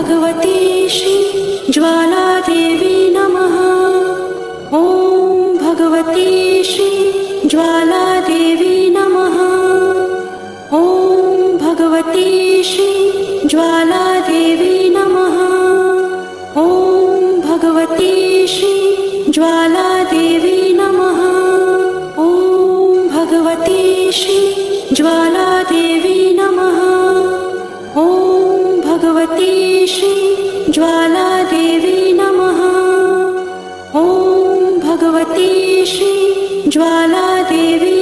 भगवती श्री ज्वालादेवी नमः। ॐ भगवती श्री ज्वालादेवी नमः। ॐ भगवती श्री ज्वालादेवी नमः। ॐ भगवती श्री ज्वालादेवी नमः। ॐ भगवती श्री ज्वालादेवी नमः। ॐ भगवती श्री ज्वालादेवी नमः। ॐ भगवती श्री ज्वालादेवी